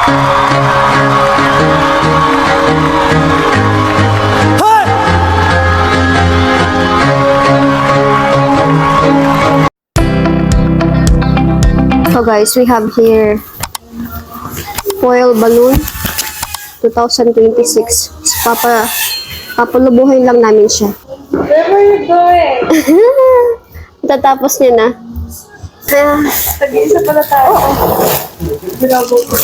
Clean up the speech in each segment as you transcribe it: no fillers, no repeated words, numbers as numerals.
So guys, we have here foil balloon 2026. So, papulubuhin lang namin siya. Where are you going? Tatapos niya na. Tag-iisa pala tayo. Binago ko.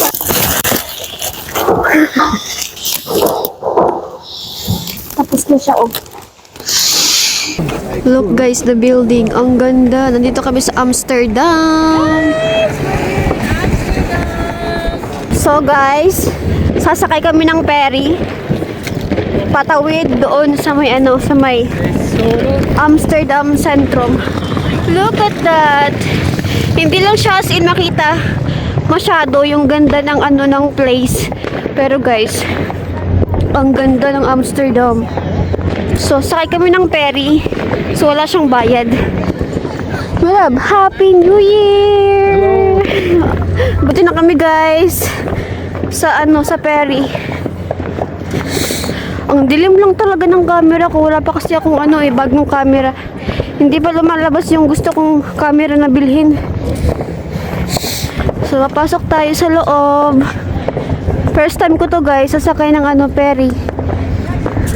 Tapos na siya, oh. Look guys, the building. Ang ganda. Nandito kami sa Amsterdam. So guys, sasakay kami ng ferry. Patawid doon sa may sa may Amsterdam Centrum. Look at that. Hindi lang siya as in makita masyado yung ganda ng ng place. Pero guys, ang ganda ng Amsterdam. So, sakay kami ng ferry. So, wala siyang bayad. Malab, Happy New Year! Buti na kami guys sa sa ferry. Ang dilim lang talaga ng camera ko. Wala pa kasi akong bagong camera. Hindi pa lumalabas yung gusto kong camera na bilhin. So, papasok tayo sa loob. First time ko to guys, sasakay ng ferry.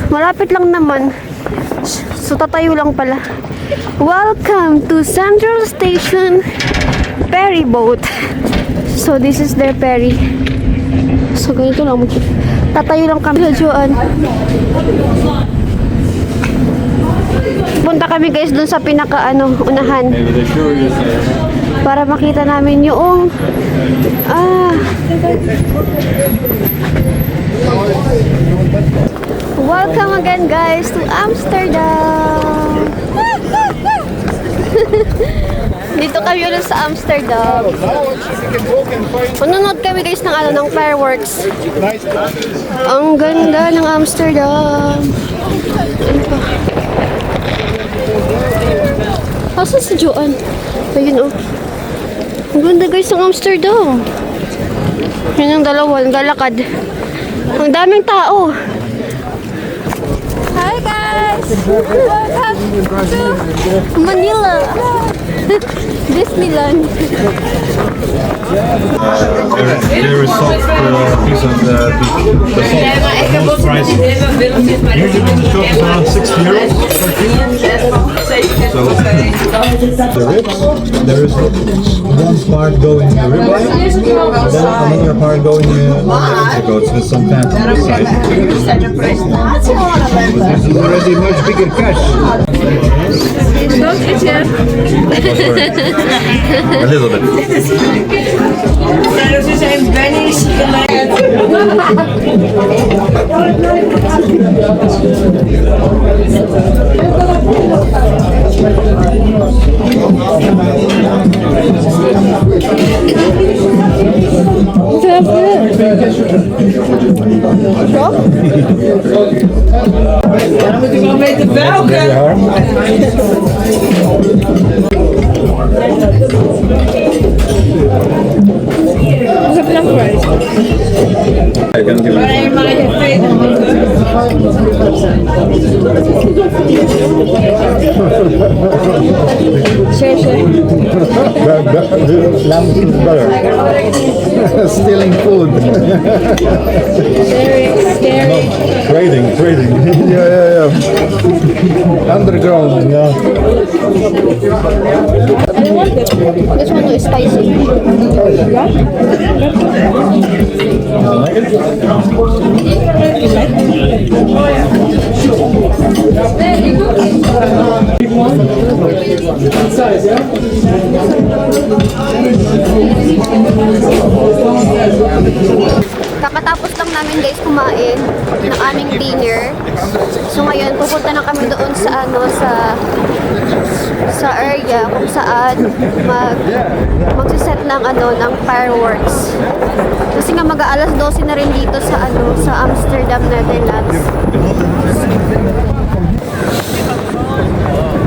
Malapit lang naman. So, tatayo lang pala. Welcome to Central Station Ferry Boat. So, this is their ferry. So, ganito lang. Tatayo lang kami sa Joan. Punta kami guys dun sa pinaka unahan. Para makita namin yung welcome again guys to Amsterdam. Dito kami ulit sa Amsterdam. Panonood kami guys ng fireworks. Ang ganda ng Amsterdam. Asan si Joan? Ayun, oh. Ang ganda guys ng Amsterdam. Yun ang dalawa, naglalakad. Ang daming tao. Hi guys! Welcome to Manila. Disneyland. Very soft piece of the salt. Most pricey. Usually in the shop is around €6 per kilo. So the ribs, there is one part going in the ribeye, and then another part going in the entrecote with some fat on the side. But this is already much bigger cash. Don't eat yet. A little bit. Ze zijn bijna niet Dan moet ik wel weten welke. Wat heb je dan geweest? I can give it. Maar je weet Lamb is better. Stealing food. Very scary. Trading. Yeah. Underground, yeah. This one is spicy. Kakatapos lang namin guys kumain ng aming dinner. So ngayon pupunta na kami doon sa sa area kung saan magsiset ng ng fireworks. Kasi nga mag-aalas 12 na rin dito sa sa Amsterdam, Netherlands.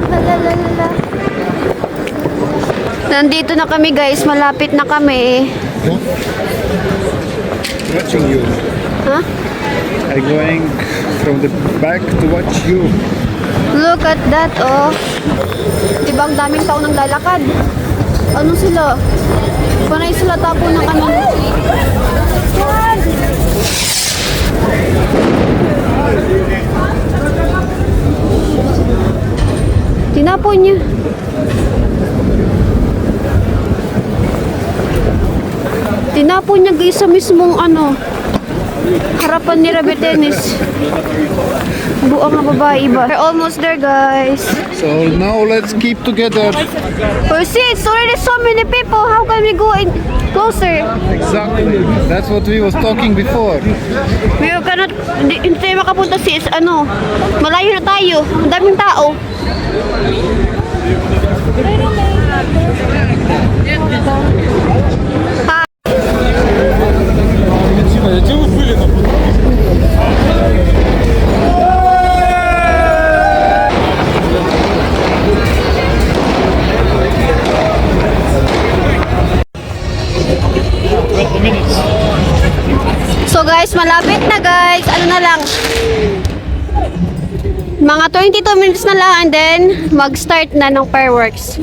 Lalalala. Nandito na kami guys, malapit na kami. watching you. Huh? I'm going from the back to watch you. Look at that, oh. Diba ang daming tao nang lalakad? Ano sila? Panay sila tapo ng ano. Tinapon niya. Tinapon niya guys sa mismong ano. Harapan ni Rabi Dennis. Buang nga babae ba? We're almost there, guys. So now let's keep together. But see, it's already so many people. How can we go in closer? Exactly. That's what we was talking before. We cannot, hindi tayo makapunta ano. Malayo na tayo. Ang daming tao. So guys, malapit na guys. Ano na lang. Mga 22 minutes na lang and then mag-start na ng fireworks.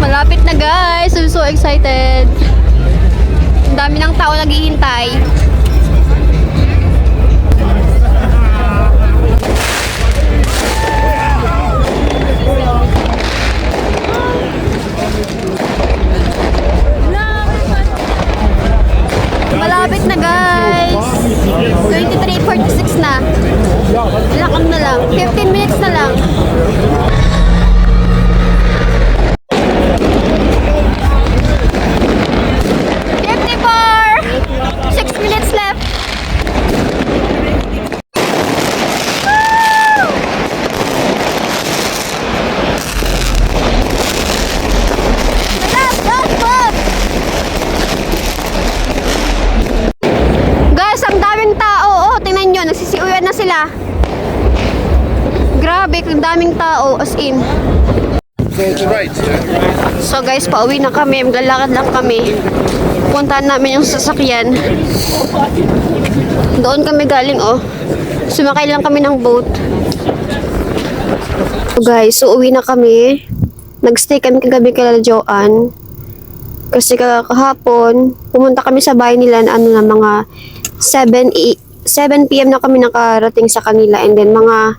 Malapit na guys. I'm so excited. Ang dami ng tao naghihintay. Malapit na guys. 23:46 na. Lakam na lang. 15 minutes na lang. Nagsisiuyan na sila. Grabe, ang daming tao, as in. Go to right. So guys, pauwi na kami. Maglalakad lang kami. Puntahan namin yung sasakyan. Doon kami galing, oh. Sumakay lang kami ng boat. So guys, so uwi na kami. Nagstay kami kagabi kay Joanne. Kasi kahapon, pumunta kami sa bahay nila na ano na mga 7 PM na kami nakarating sa kanila, and then mga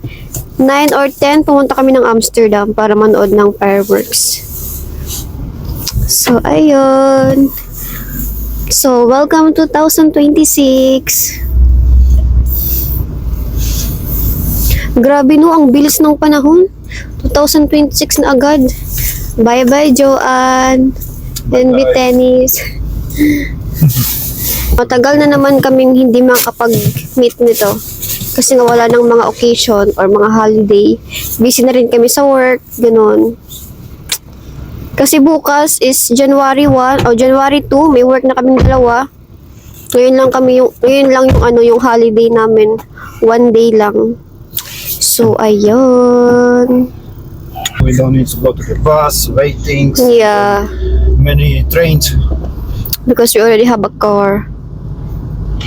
9 or 10 pumunta kami ng Amsterdam para manood ng fireworks. So ayun. So welcome 2026. Grabe no, ang bilis ng panahon. 2026 na agad. Bye bye Joanne and Tennis. Matagal na naman kaming hindi makapag-meet nito kasi nga wala ng mga occasion or mga holiday. Busy na rin kami sa work, ganun. Kasi bukas is January 1 o January 2, may work na kaming dalawa. Ngayon lang yung holiday namin. 1 day lang. So ayun. We don't need to go to the bus, waiting. Yeah, Many trains. because we already have a car.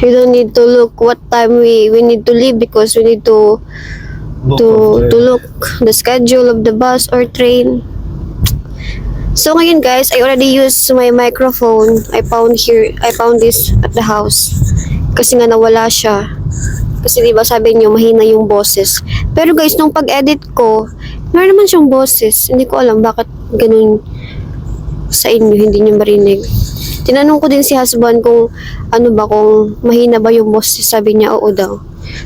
We don't need to look what time we need to leave because we need to look the schedule of the bus or train. So ngayon guys, I already used my microphone. I found this at the house. Kasi nga nawala siya. Kasi diba sabi niyo mahina yung boses. Pero guys, nung pag-edit ko, meron naman siyang boses. Hindi ko alam bakit ganun sa inyo, hindi niyo marinig. Tinanong ko din si husband kung kung mahina ba yung boses. Sabi niya, oo daw.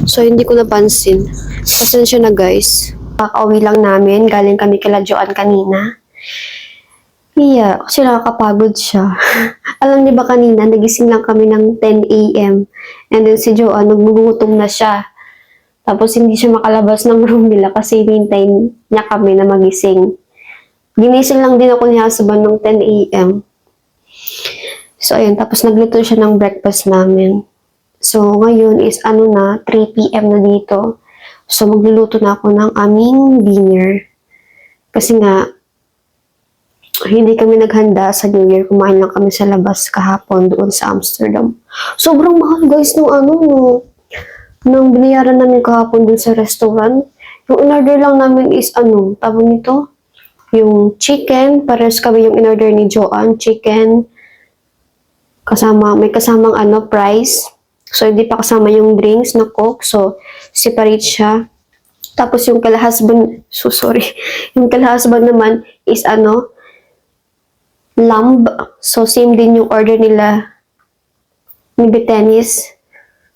So, hindi ko napansin. Pasensya na guys. Kakauwi lang namin. Galing kami kila Joanne kanina. Yeah, kasi nakakapagod siya. Alam niyo ba kanina, nagising lang kami ng 10 a.m. And then si Joanne, nagbugutom na siya. Tapos hindi siya makalabas ng room nila kasi hinintay niya kami na magising. Ginising lang din ako ni husband ng 10 a.m. So, ayun. Tapos nagluto siya ng breakfast namin. So, ngayon is 3 p.m. na dito. So, magluluto na ako ng aming dinner. Kasi nga, hindi kami naghanda sa New Year. Kumain lang kami sa labas kahapon doon sa Amsterdam. Sobrang mahal guys nung binayaran namin kahapon doon sa restaurant. Yung in-order lang namin is tawag nito? Yung chicken. Pares kami yung in-order ni Joanne. Chicken. May kasamang price. So, hindi pa kasama yung drinks na Coke. So, separate siya. Tapos yung kala-husband, yung kala-husband naman is lamb. So, same din yung order nila ni Betenis.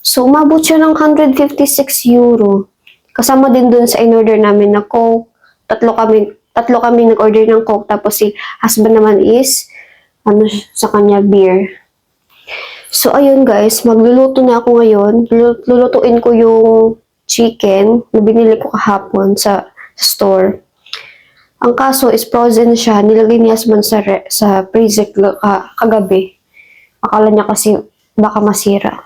So, umabot siya ng 156 euro. Kasama din dun sa in-order namin na Coke. Tatlo kami nag-order ng Coke. Tapos si husband naman is, sa kanya, beer. So, ayun guys, magluluto na ako ngayon. Lulutuin ko yung chicken na binili ko kahapon sa store. Ang kaso is frozen siya. Nilagay ni husband sa freezer kagabi. Akala niya kasi baka masira.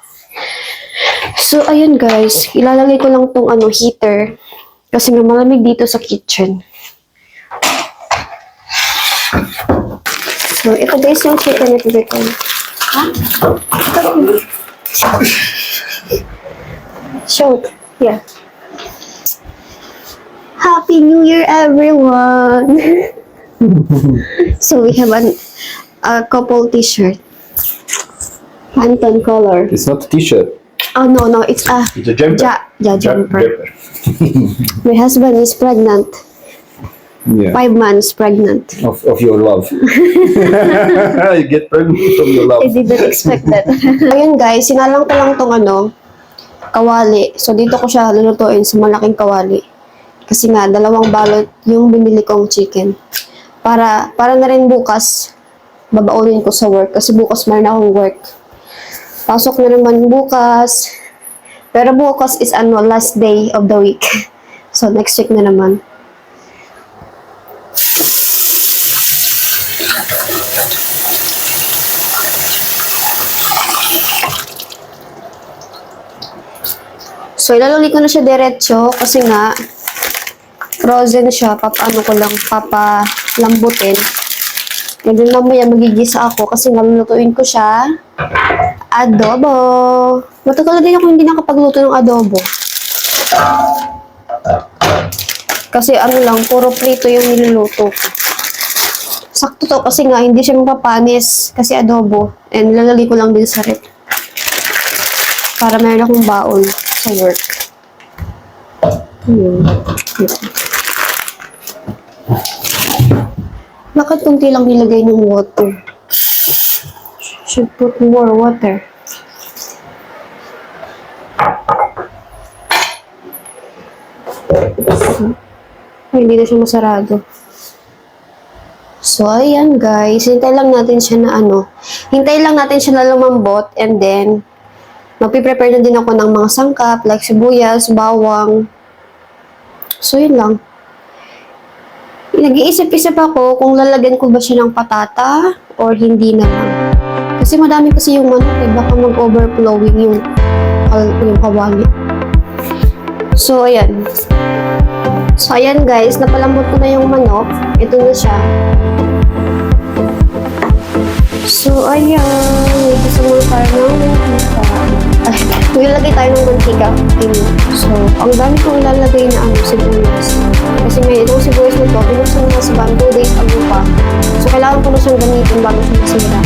So, ayun guys, ilalagay ko lang tong heater. Kasi nga malamig dito sa kitchen. So, ito guys yung chicken na tibay ko. Show. Yeah. Happy New Year, everyone! So, we have a couple t-shirt. Pantone color. It's not a t-shirt. Oh, no, it's a... It's a jumper. Jumper. My husband is pregnant. Yeah. 5 months pregnant. Of your love. You get pregnant from your love. I didn't expect that. Ayun guys, sinalang ko lang tong kawali. So dito ko siya lulutuin sa malaking kawali. Kasi nga, 2 balot yung binili kong chicken. Para na rin bukas, babaunin ko sa work. Kasi bukas meron akong work. Pasok na naman bukas. Pero bukas is last day of the week. So next week na naman. So, ilalagay ko na siya diretso kasi nga frozen siya. Papalambutin. And then mamaya magigisa ako kasi nga lulutuin ko siya. Adobo. Matagal din ako hindi nakapagluto ng adobo. Kasi puro prito yung niluluto ko. Sakto to kasi nga hindi siya mapapanis kasi adobo. And lalagay ko lang din sa rep. Para meron akong baon sa work. Bakit kunti lang nilagay ng water? Should put more water. Hindi na siya masarado. So, ayan guys. Hintay lang natin siya na lumambot and then magpiprepare na din ako ng mga sangkap like sibuyas, bawang. So, yun lang. Nag-iisip-isip ako kung lalagyan ko ba siya ng patata or hindi na lang. Kasi madami kasi yung manok baka mag-overflowing yung kawali. So, ayan. So, ayan guys. Napalambot ko na yung manok. Ito na siya. So, ayan. Gusto mo tayo ng mantika. Ilalagay tayo ng mantika. So, ang dami kong ilalagay na sibuyas. Kasi may itong sibuyas nito, binuksan na sa 2 days ago pa. So, kailangan ko na siyang gamitin bago siya masira.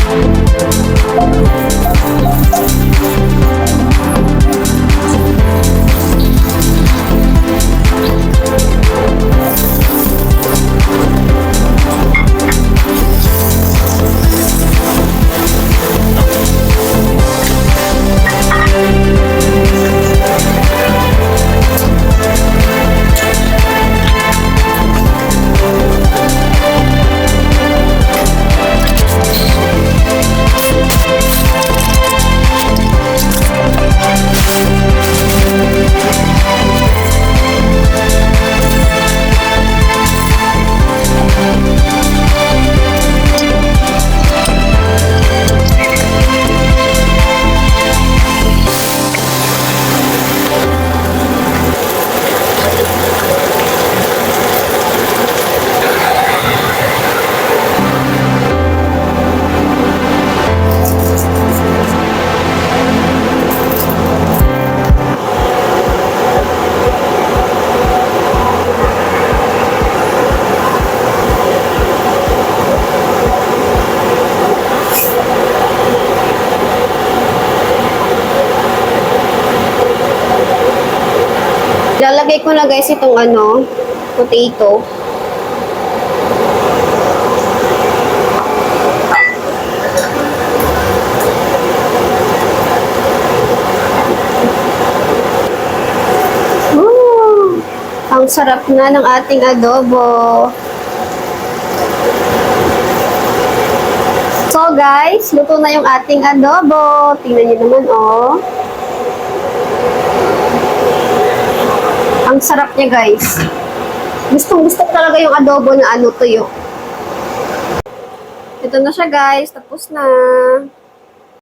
Nilagay ko na guys itong potato. Woo! Ang sarap na ng ating adobo. So guys, luto na yung ating adobo. Tingnan niyo naman Ang sarap niya guys. Gustong gusto ko talaga yung adobo na tuyo. Ito na siya guys. Tapos na.